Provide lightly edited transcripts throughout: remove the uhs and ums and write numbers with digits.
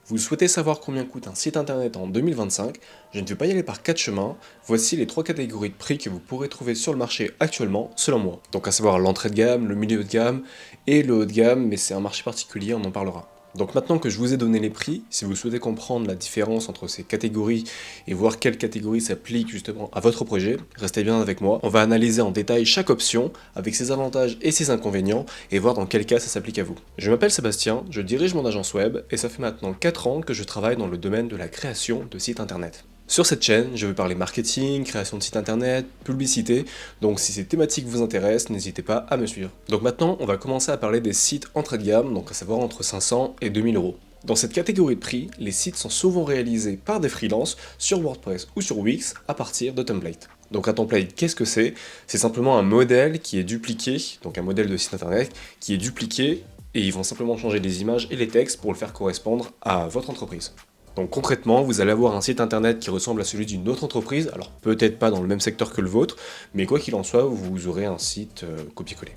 Vous souhaitez savoir combien coûte un site internet en 2025? Je ne vais pas y aller par 4 chemins. Voici les 3 catégories de prix que vous pourrez trouver sur le marché actuellement, selon moi. Donc à savoir l'entrée de gamme, le milieu de gamme et le haut de gamme, mais c'est un marché particulier, on en parlera. Donc maintenant que je vous ai donné les prix, si vous souhaitez comprendre la différence entre ces catégories et voir quelle catégorie s'applique justement à votre projet, restez bien avec moi. On va analyser en détail chaque option avec ses avantages et ses inconvénients et voir dans quel cas ça s'applique à vous. Je m'appelle Sébastien, je dirige mon agence web et ça fait maintenant 4 ans que je travaille dans le domaine de la création de sites internet. Sur cette chaîne, je vais parler marketing, création de sites internet, publicité, donc si ces thématiques vous intéressent, n'hésitez pas à me suivre. Donc maintenant, on va commencer à parler des sites entrée de gamme, donc à savoir entre 500 et 2000 euros. Dans cette catégorie de prix, les sites sont souvent réalisés par des freelances sur WordPress ou sur Wix à partir de templates. Donc un template, qu'est-ce que c'est? C'est simplement un modèle qui est dupliqué, donc un modèle de site internet qui est dupliqué et ils vont simplement changer les images et les textes pour le faire correspondre à votre entreprise. Donc concrètement, vous allez avoir un site internet qui ressemble à celui d'une autre entreprise, alors peut-être pas dans le même secteur que le vôtre, mais quoi qu'il en soit, vous aurez un site copié-collé.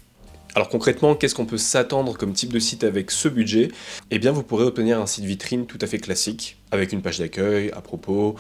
Alors concrètement, qu'est-ce qu'on peut s'attendre comme type de site avec ce budget? Eh bien, vous pourrez obtenir un site vitrine tout à fait classique, avec une page d'accueil, à propos,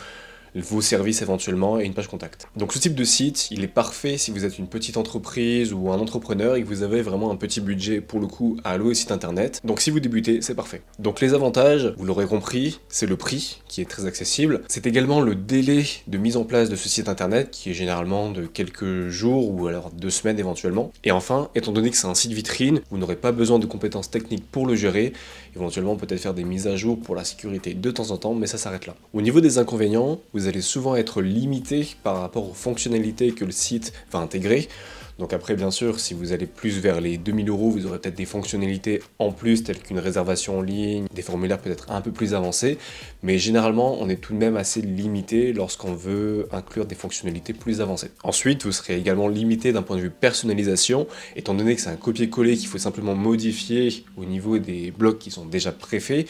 vos services éventuellement et une page contact. Donc ce type de site, il est parfait si vous êtes une petite entreprise ou un entrepreneur et que vous avez vraiment un petit budget pour le coup à allouer au site internet. Donc si vous débutez, c'est parfait. Donc les avantages, vous l'aurez compris, c'est le prix qui est très accessible. C'est également le délai de mise en place de ce site internet qui est généralement de quelques jours ou alors 2 semaines éventuellement. Et enfin, étant donné que c'est un site vitrine, vous n'aurez pas besoin de compétences techniques pour le gérer, éventuellement peut-être faire des mises à jour pour la sécurité de temps en temps, mais ça s'arrête là. Au niveau des inconvénients, vous allez souvent être limité par rapport aux fonctionnalités que le site va intégrer. Donc après, bien sûr, si vous allez plus vers les 2000 euros, vous aurez peut-être des fonctionnalités en plus, telles qu'une réservation en ligne, des formulaires peut-être un peu plus avancés, mais généralement, on est tout de même assez limité lorsqu'on veut inclure des fonctionnalités plus avancées. Ensuite, vous serez également limité d'un point de vue personnalisation, étant donné que c'est un copier-coller qu'il faut simplement modifier au niveau des blocs qui sont déjà préfaits.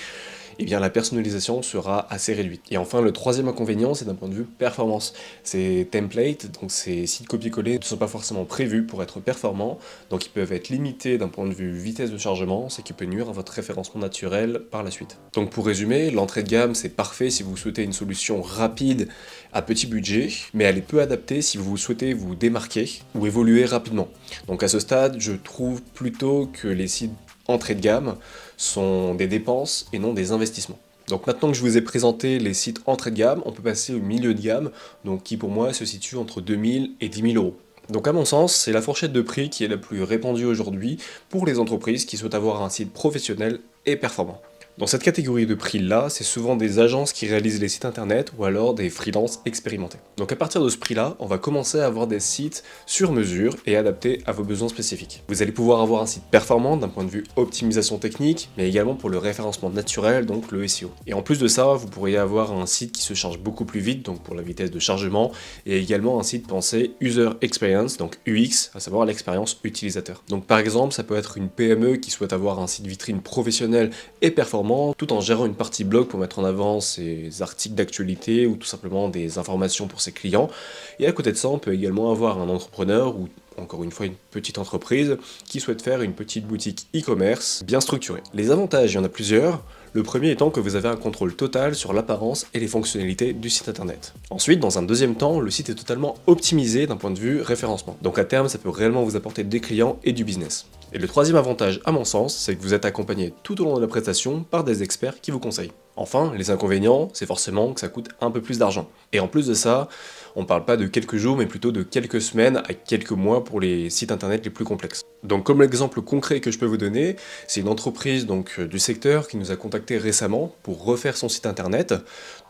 Eh bien la personnalisation sera assez réduite. Et enfin, le troisième inconvénient, c'est d'un point de vue performance. Ces templates, donc ces sites copier-coller, ne sont pas forcément prévus pour être performants, donc ils peuvent être limités d'un point de vue vitesse de chargement, ce qui peut nuire à votre référencement naturel par la suite. Donc pour résumer, l'entrée de gamme, c'est parfait si vous souhaitez une solution rapide à petit budget, mais elle est peu adaptée si vous souhaitez vous démarquer ou évoluer rapidement. Donc à ce stade, je trouve plutôt que les sites entrée de gamme sont des dépenses et non des investissements. Donc maintenant que je vous ai présenté les sites entrée de gamme, on peut passer au milieu de gamme, donc qui pour moi se situe entre 2000 et 10 000 euros. Donc à mon sens, c'est la fourchette de prix qui est la plus répandue aujourd'hui pour les entreprises qui souhaitent avoir un site professionnel et performant. Dans cette catégorie de prix-là, c'est souvent des agences qui réalisent les sites internet ou alors des freelances expérimentés. Donc à partir de ce prix-là, on va commencer à avoir des sites sur mesure et adaptés à vos besoins spécifiques. Vous allez pouvoir avoir un site performant d'un point de vue optimisation technique, mais également pour le référencement naturel, donc le SEO. Et en plus de ça, vous pourriez avoir un site qui se charge beaucoup plus vite, donc pour la vitesse de chargement, et également un site pensé User Experience, donc UX, à savoir l'expérience utilisateur. Donc par exemple, ça peut être une PME qui souhaite avoir un site vitrine professionnel et performant, tout en gérant une partie blog pour mettre en avant ses articles d'actualité ou tout simplement des informations pour ses clients. Et à côté de ça, on peut également avoir un entrepreneur ou encore une fois une petite entreprise qui souhaite faire une petite boutique e-commerce bien structurée. Les avantages, il y en a plusieurs. Le premier étant que vous avez un contrôle total sur l'apparence et les fonctionnalités du site internet. Ensuite, dans un deuxième temps, le site est totalement optimisé d'un point de vue référencement. Donc à terme, ça peut réellement vous apporter des clients et du business. Et le troisième avantage, à mon sens, c'est que vous êtes accompagné tout au long de la prestation par des experts qui vous conseillent. Enfin, les inconvénients, c'est forcément que ça coûte un peu plus d'argent. Et en plus de ça, on ne parle pas de quelques jours, mais plutôt de quelques semaines à quelques mois pour les sites internet les plus complexes. Donc comme l'exemple concret que je peux vous donner, c'est une entreprise du secteur qui nous a contacté récemment pour refaire son site internet,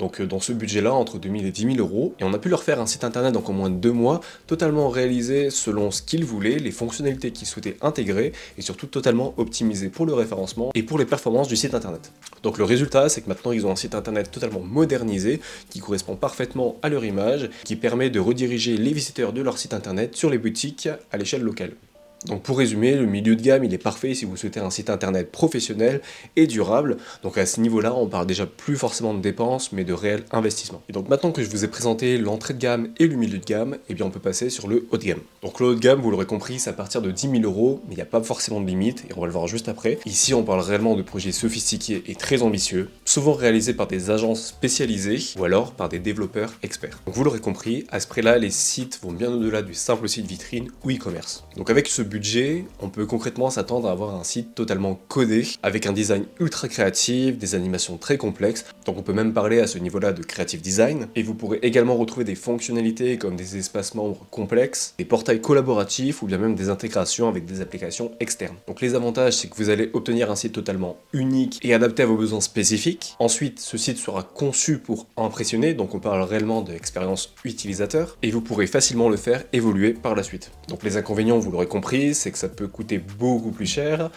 donc dans ce budget-là, entre 2000 et 10 000 euros, et on a pu leur faire un site internet donc en moins de 2 mois, totalement réalisé selon ce qu'ils voulaient, les fonctionnalités qu'ils souhaitaient intégrer, et surtout totalement optimisé pour le référencement et pour les performances du site internet. Donc le résultat, c'est que maintenant ils ont un site internet totalement modernisé, qui correspond parfaitement à leur image, qui permet de rediriger les visiteurs de leur site internet sur les boutiques à l'échelle locale. Donc pour résumer, le milieu de gamme il est parfait si vous souhaitez un site internet professionnel et durable. Donc à ce niveau-là, on parle déjà plus forcément de dépenses, mais de réel investissement. Et donc maintenant que je vous ai présenté l'entrée de gamme et le milieu de gamme, eh bien on peut passer sur le haut de gamme. Donc le haut de gamme, vous l'aurez compris, c'est à partir de 10 000 euros, mais il n'y a pas forcément de limite, et on va le voir juste après. Ici, on parle réellement de projets sophistiqués et très ambitieux, souvent réalisés par des agences spécialisées ou alors par des développeurs experts. Donc vous l'aurez compris, à ce prix-là, les sites vont bien au-delà du simple site vitrine ou e-commerce. Donc avec ce budget, on peut concrètement s'attendre à avoir un site totalement codé, avec un design ultra créatif, des animations très complexes, donc on peut même parler à ce niveau-là de creative design, et vous pourrez également retrouver des fonctionnalités comme des espaces membres complexes, des portails collaboratifs ou bien même des intégrations avec des applications externes. Donc les avantages, c'est que vous allez obtenir un site totalement unique et adapté à vos besoins spécifiques. Ensuite, ce site sera conçu pour impressionner, donc on parle réellement de l'expérience utilisateur, et vous pourrez facilement le faire évoluer par la suite. Donc les inconvénients, vous l'aurez compris, c'est que ça peut coûter beaucoup plus cher,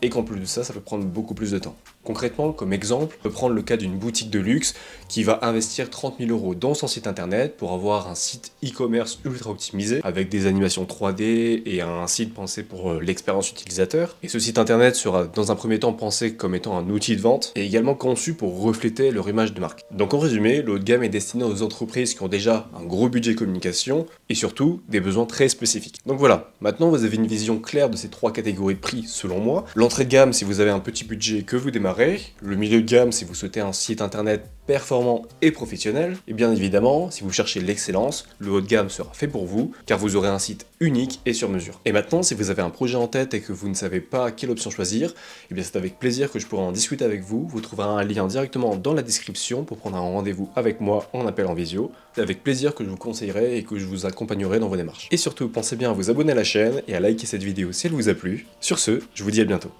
et qu'en plus de ça, ça peut prendre beaucoup plus de temps. Concrètement, comme exemple, on peut prendre le cas d'une boutique de luxe qui va investir 30 000 € dans son site internet pour avoir un site e-commerce ultra optimisé avec des animations 3D et un site pensé pour l'expérience utilisateur. Et ce site internet sera dans un premier temps pensé comme étant un outil de vente et également conçu pour refléter leur image de marque. Donc en résumé, le haut de gamme est destiné aux entreprises qui ont déjà un gros budget communication et surtout des besoins très spécifiques. Donc voilà, maintenant vous avez une vision claire de ces trois catégories de prix selon moi. L'entrée de gamme si vous avez un petit budget que vous démarrez, le milieu de gamme si vous souhaitez un site internet performant et professionnel, et bien évidemment, si vous cherchez l'excellence, le haut de gamme sera fait pour vous, car vous aurez un site unique et sur mesure. Et maintenant, si vous avez un projet en tête et que vous ne savez pas quelle option choisir, et bien c'est avec plaisir que je pourrai en discuter avec vous. Vous trouverez un lien directement dans la description pour prendre un rendez-vous avec moi en appel en visio. C'est avec plaisir que je vous conseillerai et que je vous accompagnerai dans vos démarches. Et surtout, pensez bien à vous abonner à la chaîne et à liker cette vidéo si elle vous a plu. Sur ce, je vous dis à bientôt.